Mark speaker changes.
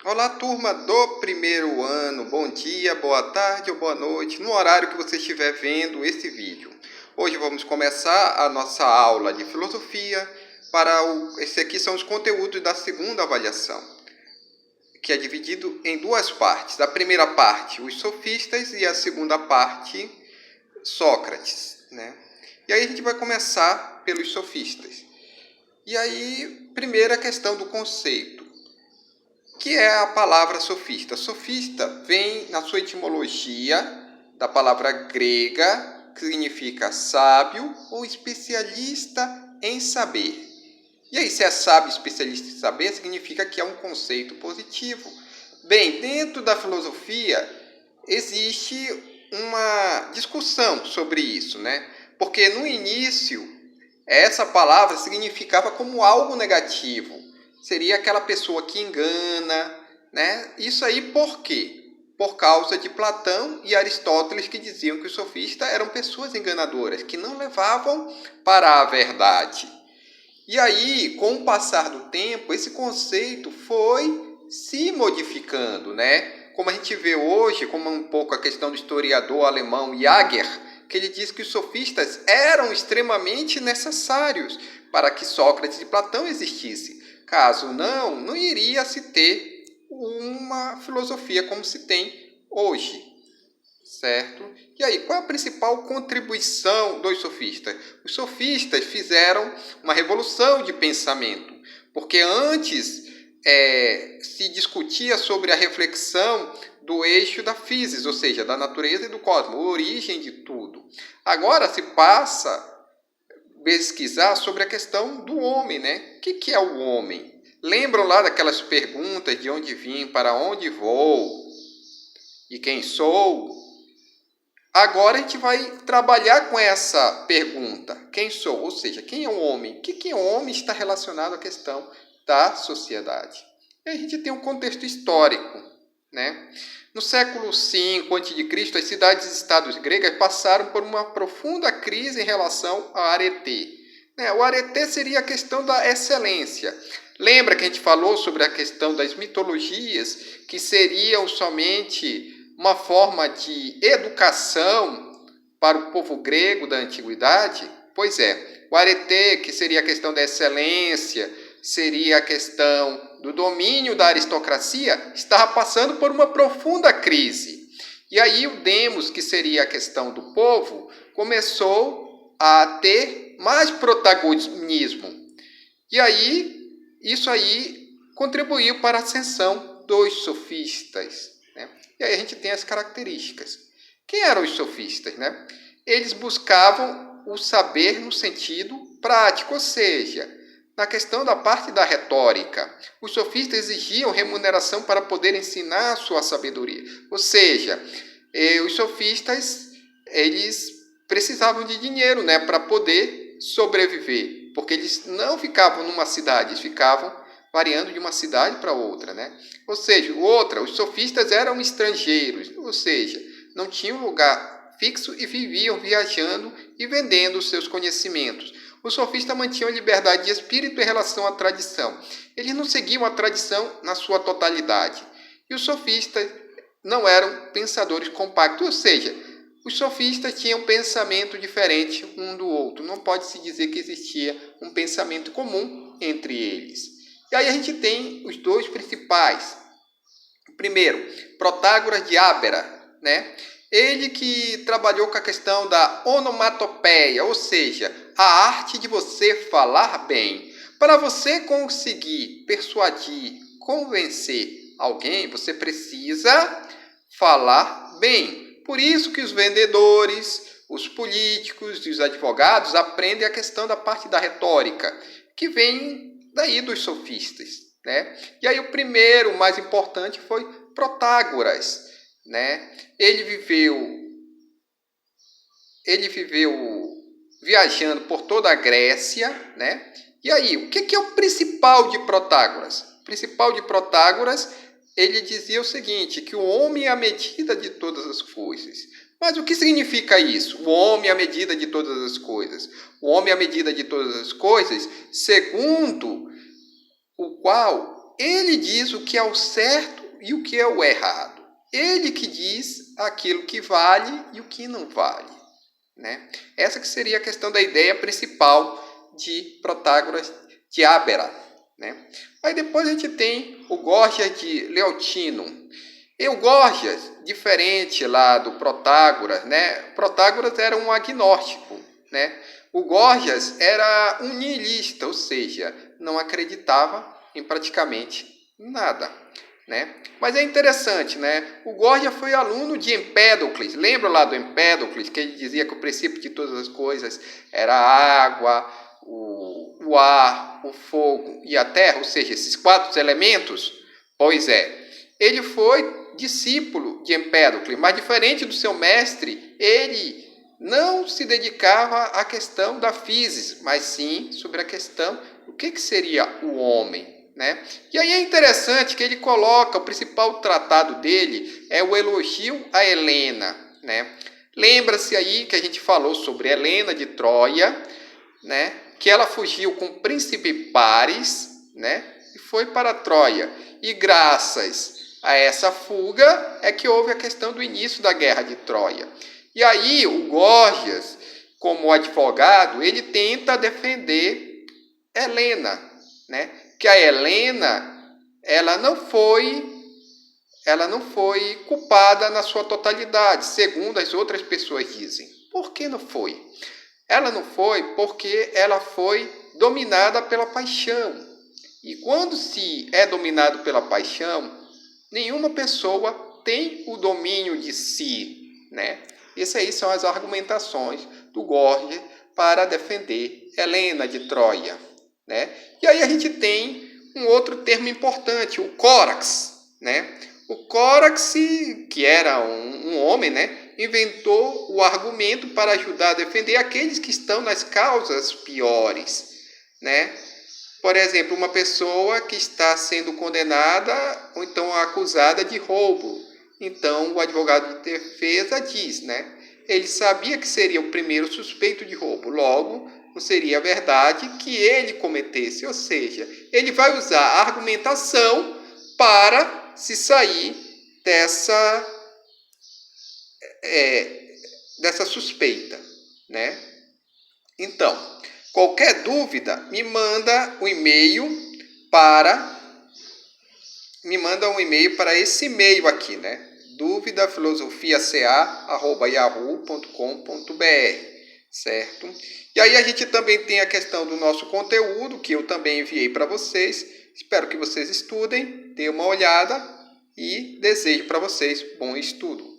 Speaker 1: Olá, turma do primeiro ano. Bom dia, boa tarde ou boa noite, no horário que você estiver vendo esse vídeo. Hoje vamos começar a nossa aula de filosofia. Esse aqui são os conteúdos da segunda avaliação, que é dividido em duas partes. A primeira parte, os sofistas, e a segunda parte, Sócrates, né? E aí a gente vai começar pelos sofistas. E aí, primeira questão do conceito. Que é a palavra sofista? Sofista vem na sua etimologia da palavra grega, que significa sábio ou especialista em saber. E aí, se é sábio, especialista em saber, significa que é um conceito positivo. Bem, dentro da filosofia existe uma discussão sobre isso, né? Porque no início essa palavra significava como algo negativo. Seria aquela pessoa que engana, né? Isso aí por quê? Por causa de Platão e Aristóteles, que diziam que os sofistas eram pessoas enganadoras, que não levavam para a verdade. E aí, com o passar do tempo, esse conceito foi se modificando, né? Como a gente vê hoje, como um pouco a questão do historiador alemão Jager, que ele diz que os sofistas eram extremamente necessários para que Sócrates e Platão existissem. Caso não, não iria se ter uma filosofia como se tem hoje, certo? E aí, qual é a principal contribuição dos sofistas? Os sofistas fizeram uma revolução de pensamento, porque antes se discutia sobre a reflexão do eixo da física, ou seja, da natureza e do cosmos, a origem de tudo. Agora se passa a pesquisar sobre a questão do homem, né? O que é o homem? Lembram lá daquelas perguntas de onde vim, para onde vou e quem sou? Agora a gente vai trabalhar com essa pergunta, quem sou? Ou seja, quem é o homem? O que é o homem está relacionado à questão da sociedade? E a gente tem um contexto histórico, né? No século V a.C., as cidades-estados gregas passaram por uma profunda crise em relação ao arete. O arete seria a questão da excelência. Lembra que a gente falou sobre a questão das mitologias, que seriam somente uma forma de educação para o povo grego da antiguidade? Pois é, o arete, que seria a questão da excelência, seria a questão do domínio da aristocracia, estava passando por uma profunda crise. E aí o demos, que seria a questão do povo, começou a ter mais protagonismo. E aí, isso aí contribuiu para a ascensão dos sofistas, né? E aí a gente tem as características. Quem eram os sofistas, né? Eles buscavam o saber no sentido prático, ou seja, na questão da parte da retórica. Os sofistas exigiam remuneração para poder ensinar a sua sabedoria. Ou seja, os sofistas, eles precisavam de dinheiro, né, para poder sobreviver, porque eles não ficavam numa cidade, eles ficavam variando de uma cidade para outra, né? Ou seja, os sofistas eram estrangeiros, ou seja, não tinham lugar fixo e viviam viajando e vendendo os seus conhecimentos. Os sofistas mantinham liberdade de espírito em relação à tradição. Eles não seguiam a tradição na sua totalidade. E os sofistas não eram pensadores compactos, ou seja, os sofistas tinham um pensamento diferente um do outro. Não pode-se dizer que existia um pensamento comum entre eles. E aí a gente tem os dois principais. Primeiro, Protágoras de Ábera, né? Ele que trabalhou com a questão da onomatopeia, ou seja, a arte de você falar bem. Para você conseguir persuadir, convencer alguém, você precisa falar bem. Por isso que os vendedores, os políticos e os advogados aprendem a questão da parte da retórica, que vem daí dos sofistas, né? E aí o primeiro, o mais importante, foi Protágoras, né? Ele viveu viajando por toda a Grécia, né? E aí, o que é o principal de Protágoras? O principal de Protágoras, ele dizia o seguinte, que o homem é a medida de todas as coisas. Mas o que significa isso? O homem é a medida de todas as coisas. O homem é a medida de todas as coisas, segundo o qual ele diz o que é o certo e o que é o errado. Ele que diz aquilo que vale e o que não vale, né? Essa que seria a questão da ideia principal de Protágoras de Abera, né? Aí depois a gente tem o Gorgias de Leontino. E o Gorgias, diferente lá do Protágoras, né? Protágoras era um agnóstico, né? O Gorgias era um nihilista, ou seja, não acreditava em praticamente nada, né? Mas é interessante, né? O Gorgias foi aluno de Empédocles. Lembra lá do Empédocles, que ele dizia que o princípio de todas as coisas era a água, o ar, o fogo e a terra, ou seja, esses 4 elementos? Pois é, ele foi discípulo de Empédocles, mas diferente do seu mestre, ele não se dedicava à questão da physis, mas sim sobre a questão do que seria o homem, né? E aí é interessante que ele coloca, o principal tratado dele é o elogio a Helena, né? Lembra-se aí que a gente falou sobre Helena de Troia, né? Que ela fugiu com o príncipe Paris, né? E foi para Troia. E graças a essa fuga é que houve a questão do início da guerra de Troia. E aí o Gorgias, como advogado, ele tenta defender Helena, né? Que a Helena, ela não foi culpada na sua totalidade, segundo as outras pessoas dizem. Por que não foi? Ela não foi porque ela foi dominada pela paixão. E quando se é dominado pela paixão, nenhuma pessoa tem o domínio de si, né? Essas aí são as argumentações do Gorgias para defender Helena de Troia, né? E aí a gente tem um outro termo importante, o Córax, né? O Córax, que era um homem, né? Inventou o argumento para ajudar a defender aqueles que estão nas causas piores, né? Por exemplo, uma pessoa que está sendo condenada ou então acusada de roubo. Então, o advogado de defesa diz, né? Ele sabia que seria o primeiro suspeito de roubo, logo, não seria verdade que ele cometesse. Ou seja, ele vai usar a argumentação para se sair dessa suspeita, né? Então, qualquer dúvida, me manda um e-mail para esse e-mail aqui, né? duvidafilosofiaca@yahoo.com.br, certo? E aí a gente também tem a questão do nosso conteúdo, que eu também enviei para vocês. Espero que vocês estudem, deem uma olhada e desejo para vocês bom estudo.